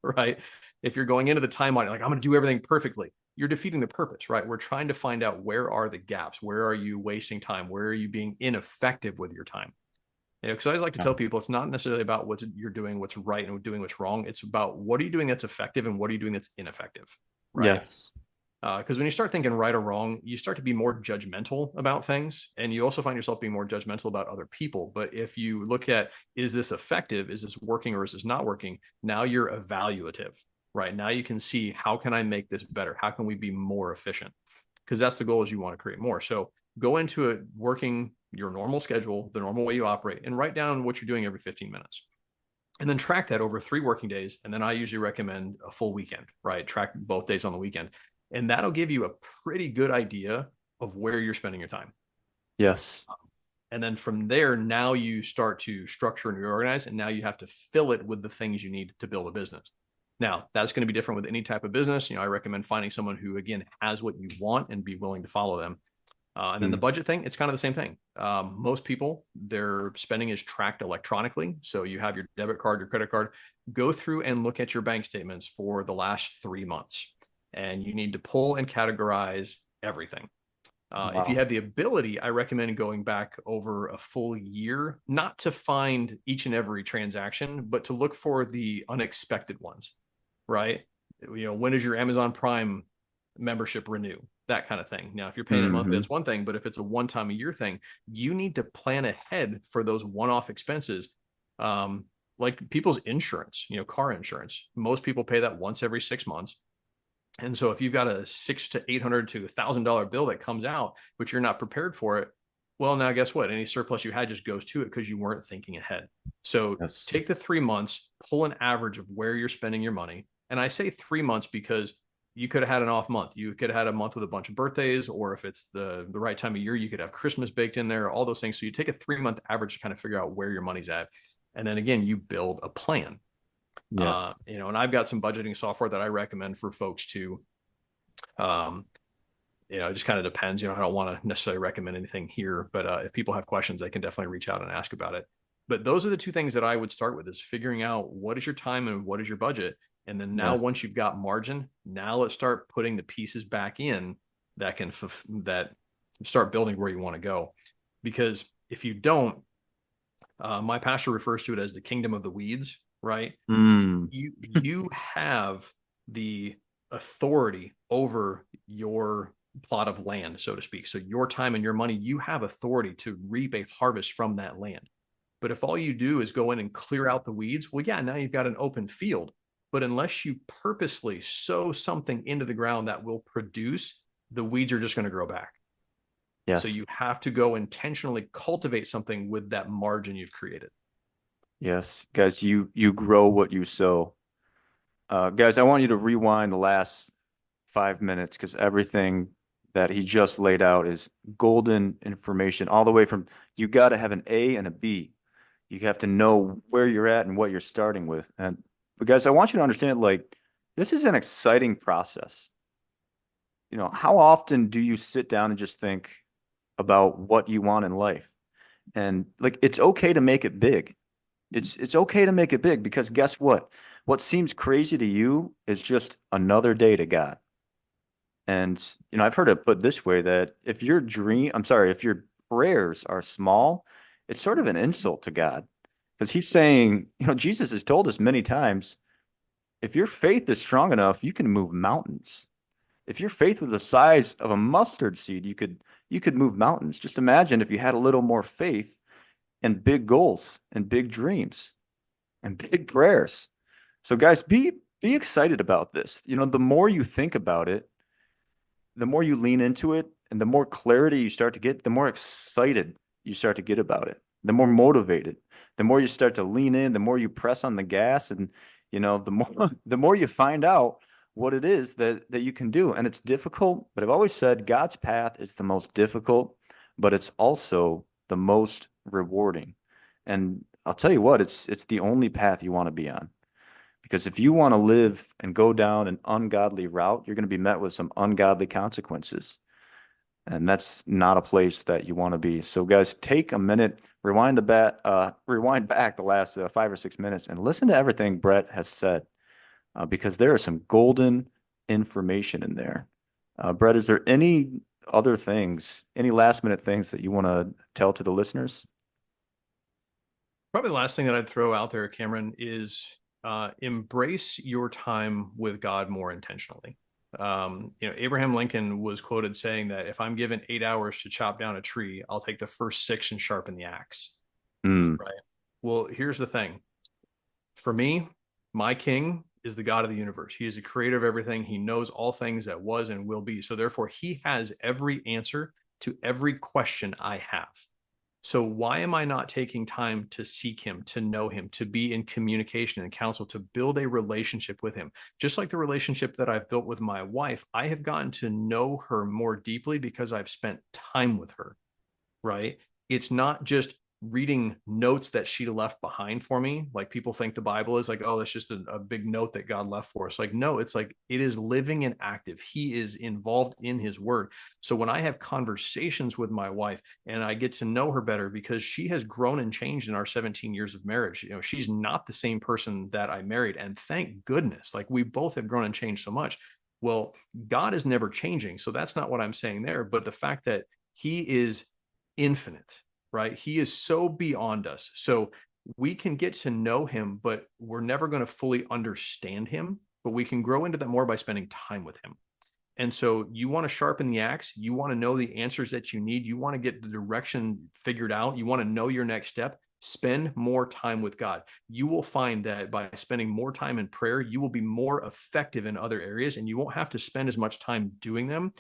right? If you're going into the time audit, like, I'm going to do everything perfectly, you're defeating the purpose, right? We're trying to find out, where are the gaps? Where are you wasting time? Where are you being ineffective with your time? Because I always like to Yeah. tell people, it's not necessarily about what you're doing, what's right, and doing what's wrong. It's about, what are you doing that's effective and what are you doing that's ineffective, right? Yes. Because when you start thinking right or wrong, you start to be more judgmental about things, and you also find yourself being more judgmental about other people. But if you look at, is this effective? Is this working or is this not working? Now you're evaluative, right? Now you can see, how can I make this better? How can we be more efficient? Because that's the goal, is you want to create more. So go into it working your normal schedule, the normal way you operate, and write down what you're doing every 15 minutes. and then track that over 3 working days. And then I usually recommend a full weekend, right? Track both days on the weekend. And that'll give you a pretty good idea of where you're spending your time. Yes. And then from there, now you start to structure and reorganize, and now you have to fill it with the things you need to build a business. Now, that's going to be different with any type of business. I recommend finding someone who, again, has what you want and be willing to follow them. And then the Mm. budget thing, it's kind of the same thing. Most people, their spending is tracked electronically. So you have your debit card, your credit card, go through and look at your bank statements for the last 3 months. And you need to pull and categorize everything. If you Wow. have the ability, I recommend going back over a full year, not to find each and every transaction, but to look for the unexpected ones, right? When does your Amazon Prime membership renew? That kind of thing. Now, if you're paying it monthly, Hmm. that's one thing, but if it's a one time a year thing, you need to plan ahead for those one-off expenses. Like people's insurance, car insurance. Most people pay that once every 6 months. And so if you've got a six to $800 to $1,000 bill that comes out, but you're not prepared for it, well, now guess what? Any surplus you had just goes to it because you weren't thinking ahead. So Yes. take the 3 months, pull an average of where you're spending your money. And I say 3 months because you could have had an off month. You could have had a month with a bunch of birthdays, or if it's the right time of year, you could have Christmas baked in there, all those things. So you take a 3 month average to kind of figure out where your money's at. And then again, you build a plan. Yes. And I've got some budgeting software that I recommend for folks to um, it just kind of depends. I don't want to necessarily recommend anything here, but if people have questions, they can definitely reach out and ask about it. But those are the two things that I would start with: is figuring out what is your time and what is your budget. And then now, Yes. once you've got margin, now let's start putting the pieces back in that can that start building where you want to go. Because if you don't, my pastor refers to it as the kingdom of the weeds, right? Mm. You have the authority over your plot of land, so to speak. So your time and your money, you have authority to reap a harvest from that land. But if all you do is go in and clear out the weeds, well, yeah, now you've got an open field. But unless you purposely sow something into the ground that will produce, the weeds are just going to grow back. So Yes. you have to go intentionally cultivate something with that margin you've created. Yes. Guys, you grow what you sow. Guys, I want you to rewind the last 5 minutes because everything that he just laid out is golden information, all the way from you got to have an A and a B. You have to know where you're at and what you're starting with. But guys, I want you to understand, like, this is an exciting process. How often do you sit down and just think about what you want in life? And like, it's okay to make it big. It's okay to make it big because guess what? What seems crazy to you is just another day to God. And I've heard it put this way that if your prayers are small, it's sort of an insult to God. Because he's saying, Jesus has told us many times, if your faith is strong enough, you can move mountains. If your faith was the size of a mustard seed, you could move mountains. Just imagine if you had a little more faith and big goals and big dreams and big prayers. So guys, be excited about this. The more you think about it, the more you lean into it and the more clarity you start to get, the more excited you start to get about it, the more motivated, the more you start to lean in, the more you press on the gas, and the more the more you find out what it is that you can do. And it's difficult, but I've always said God's path is the most difficult, but it's also the most rewarding. And I'll tell you what, it's the only path you want to be on. Because if you want to live and go down an ungodly route, you're going to be met with some ungodly consequences. And that's not a place that you want to be. So, guys, take a minute, rewind back the last 5 or 6 minutes, and listen to everything Brett has said, because there is some golden information in there. Brett, is there any last minute things that you want to tell to the listeners? Probably the last thing that I'd throw out there, Cameron, is embrace your time with God more intentionally. Abraham Lincoln was quoted saying that if I'm given 8 hours to chop down a tree, I'll take the first six and sharpen the axe. Mm. Right. Well, here's the thing. For me, my king is the God of the universe. He is the creator of everything. He knows all things that was and will be. So therefore, he has every answer to every question I have. So why am I not taking time to seek him, to know him, to be in communication and counsel, to build a relationship with him? Just like the relationship that I've built with my wife, I have gotten to know her more deeply because I've spent time with her, right? It's not just reading notes that she left behind for me. Like people think the Bible is like, oh, that's just a big note that God left for us. Like, no, it's like it is living and active. He is involved in his word. So when I have conversations with my wife and I get to know her better because she has grown and changed in our 17 years of marriage, she's not the same person that I married. And thank goodness, like we both have grown and changed so much. Well, God is never changing. So that's not what I'm saying there. But the fact that he is infinite, right? He is so beyond us. So we can get to know him, but we're never going to fully understand him. But we can grow into that more by spending time with him. And so you want to sharpen the axe. You want to know the answers that you need. You want to get the direction figured out. You want to know your next step. Spend more time with God. You will find that by spending more time in prayer, you will be more effective in other areas and you won't have to spend as much time doing them.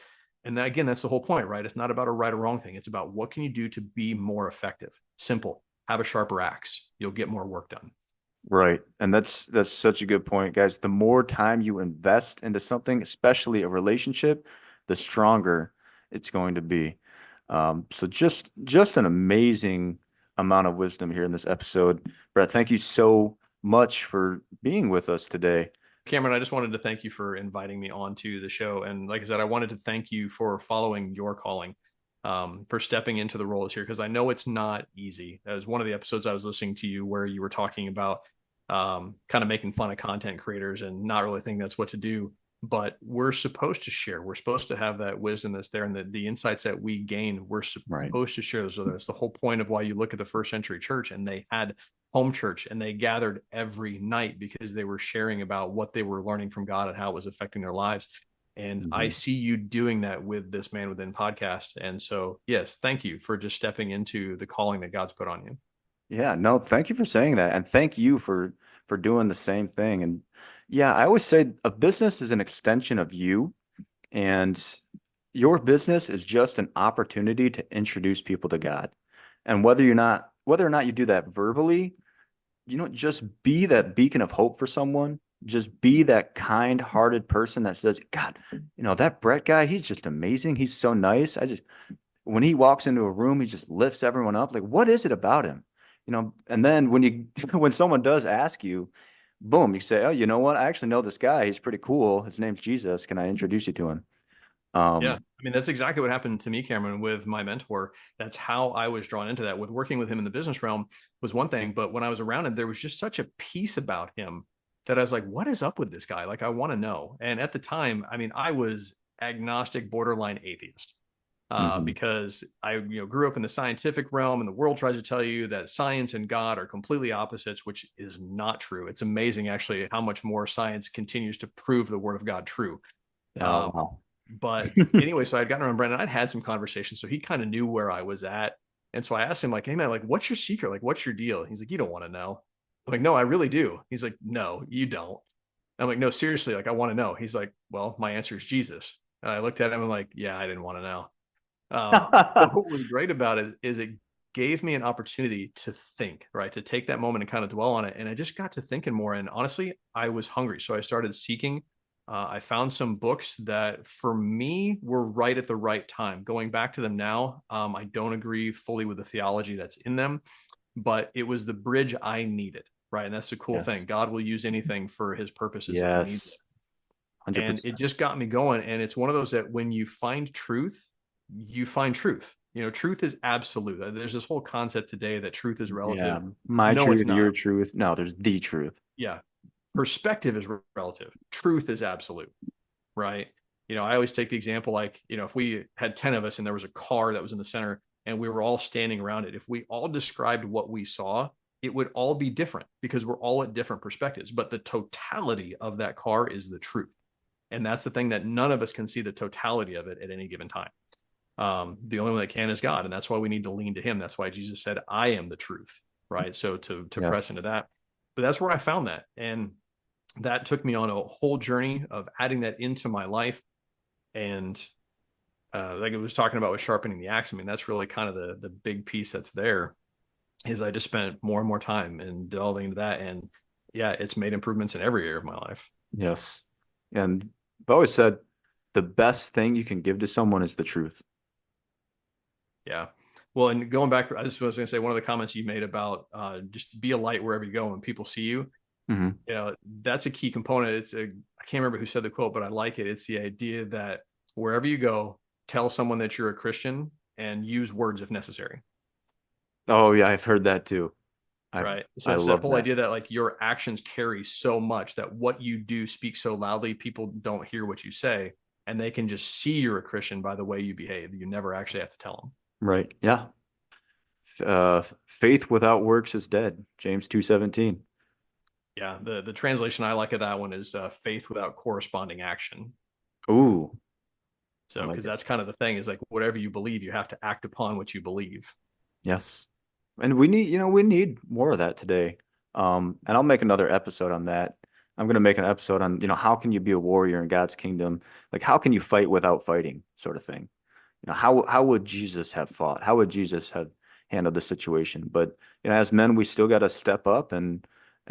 And that, again, that's the whole point, right? It's not about a right or wrong thing. It's about what can you do to be more effective? Simple. Have a sharper axe. You'll get more work done. Right. And that's such a good point, guys. The more time you invest into something, especially a relationship, the stronger it's going to be. So just an amazing amount of wisdom here in this episode. Brett, thank you so much for being with us today. Cameron, I just wanted to thank you for inviting me onto the show. And like I said, I wanted to thank you for following your calling, for stepping into the roles here, because I know it's not easy. As one of the episodes I was listening to you where you were talking about kind of making fun of content creators and not really thinking that's what to do. But we're supposed to share. We're supposed to have that wisdom that's there and the insights that we gain. We're Right. supposed to share those with others. That's the whole point of why you look at the first century church and they had home church and they gathered every night because they were sharing about what they were learning from God and how it was affecting their lives. And I Mhm. see you doing that with this Man Within podcast. And so, yes, thank you for just stepping into the calling that God's put on you. Yeah, no, thank you for saying that. And thank you for doing the same thing. And yeah, I always say a business is an extension of you. And your business is just an opportunity to introduce people to God. And whether or not you do that verbally, just be that beacon of hope for someone. Just be that kind-hearted person that says, God, that Brett guy, he's just amazing. He's so nice. When he walks into a room, he just lifts everyone up. Like, what is it about him? And then when someone does ask you, boom, you say, oh, you know what? I actually know this guy. He's pretty cool. His name's Jesus. Can I introduce you to him? Yeah. Um, I mean, that's exactly what happened to me, Cameron, with my mentor. That's how I was drawn into that. With working with him in the business realm was one thing, but when I was around him, there was just such a peace about him that I was like, what is up with this guy? Like, I want to know. And at the time, I mean, I was agnostic, borderline atheist. mhm. Because I grew up in the scientific realm and the world tries to tell you that science and God are completely opposites, which is not true. It's amazing actually how much more science continues to prove the word of God true. Oh, Um, wow. but anyway, so I'd gotten around Brandon. I'd had some conversations, so he kind of knew where I was at. And so I asked him, like, hey man, like, what's your secret? Like, what's your deal? He's like, you don't want to know. I'm like, no, I really do. He's like, no, you don't. I'm like, no, seriously, like, I want to know. He's like, well, my answer is Jesus. And I looked at him and like, yeah, I didn't want to know. But what was great about it is it gave me an opportunity to think, right? To take that moment and kind of dwell on it. And I just got to thinking more. And honestly, I was hungry. So I started seeking. I found some books that for me were right at the right time. Going back to them now, I don't agree fully with the theology that's in them, but it was the bridge I needed, right? And that's the cool thing. Yes. God will use anything for his purposes if he needs it. Yes. And it 100%. just got me going. And it's one of those that when you find truth, you find truth. Truth is absolute. There's this whole concept today that truth is Yeah. relative. My No, it's truth, your not. truth. No, there's the truth. Yeah. Perspective is relative. Truth is absolute, right? I always take the example like, if we had 10 of us and there was a car that was in the center and we were all standing around it, if we all described what we saw, it would all be different because we're all at different perspectives. But the totality of that car is the truth. And that's the thing that none of us can see the totality of it at any given time. The only one that can is God. And that's why we need to lean to him. That's why Jesus said, I am the truth. Right. So to press Yes. into that. But that's where I found that. And that took me on a whole journey of adding that into my life. And like it was talking about with sharpening the axe. I mean, that's really kind of the big piece that's there. Is I just spent more and more time in delving into that, and yeah, it's made improvements in every area of my life. Yes. And I've always said the best thing you can give to someone is the truth. Yeah. Well, and going back, I just was going to say one of the comments you made about just be a light wherever you go and people see you. Hmm. You know, that's a key component. I can't remember who said the quote, but I like it. It's the idea that wherever you go, tell someone that you're a Christian and use words if necessary. Oh yeah, I've heard that too. I Right. So I it's that love whole that. idea that like your actions carry so much that what you do speaks so loudly, people don't hear what you say, and they can just see you're a Christian by the way you behave. You never actually have to tell them. Right. Yeah. Faith without works is dead. James 2:17. Yeah. The translation I like of that one is faith without corresponding action. Ooh, I So like because it. that's kind of the thing is like whatever you believe, you have to act upon what you believe. Yes. And we need more of that today. And I'll make another episode on that. I'm going to make an episode on, how can you be a warrior in God's kingdom? Like, how can you fight without fighting, sort of thing. How would Jesus have fought? How would Jesus have handled the situation? But, as men, we still got to step up and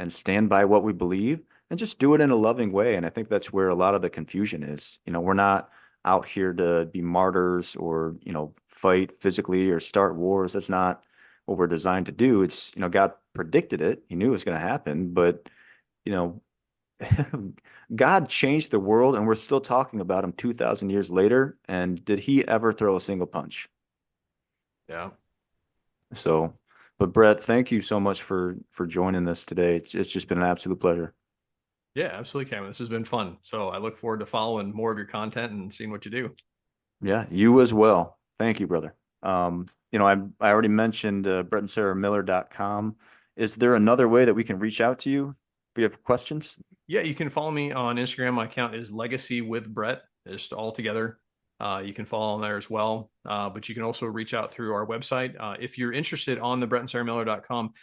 stand by what we believe and just do it in a loving way. And I think that's where a lot of the confusion is. We're not out here to be martyrs or, fight physically or start wars. That's not what we're designed to do. It's, God predicted it. He knew it was going to happen, but, you know, God changed the world and we're still talking about him 2,000 years later. And did he ever throw a single punch? Yeah. So, but Brett, thank you so much for joining us today. It's just been an absolute pleasure. Yeah, absolutely, Cameron. This has been fun. So I look forward to following more of your content and seeing what you do. Yeah, you as well. Thank you, brother. I already mentioned brettandSarahMiller.com. Is there another way that we can reach out to you if we have questions? Yeah, you can follow me on Instagram. My account is Legacy with Brett, just all together. You can follow on there as well. But you can also reach out through our website. If you're interested on the brettandSarahMiller.com,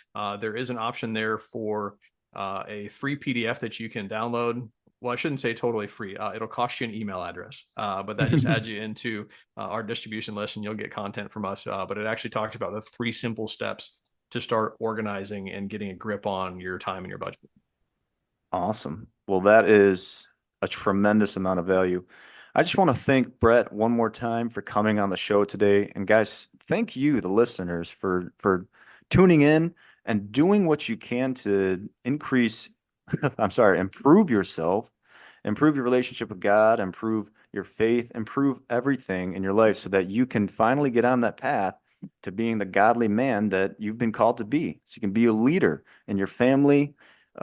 there is an option there for a free PDF that you can download. Well, I shouldn't say totally free. It'll cost you an email address, but that just adds you into our distribution list and you'll get content from us. But it actually talks about the 3 simple steps to start organizing and getting a grip on your time and your budget. Awesome. Well, that is a tremendous amount of value. I just want to thank Brett one more time for coming on the show today. And guys, thank you, the listeners, for tuning in and doing what you can to increase, I'm sorry, improve yourself, improve your relationship with God, improve your faith, improve everything in your life so that you can finally get on that path to being the godly man that you've been called to be. So you can be a leader in your family,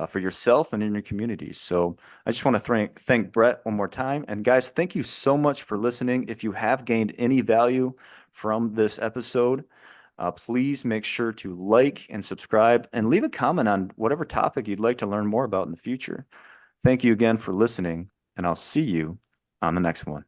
for yourself and in your communities. So I just want to thank Brett one more time. And guys, thank you so much for listening. If you have gained any value from this episode, please make sure to like and subscribe and leave a comment on whatever topic you'd like to learn more about in the future. Thank you again for listening, and I'll see you on the next one.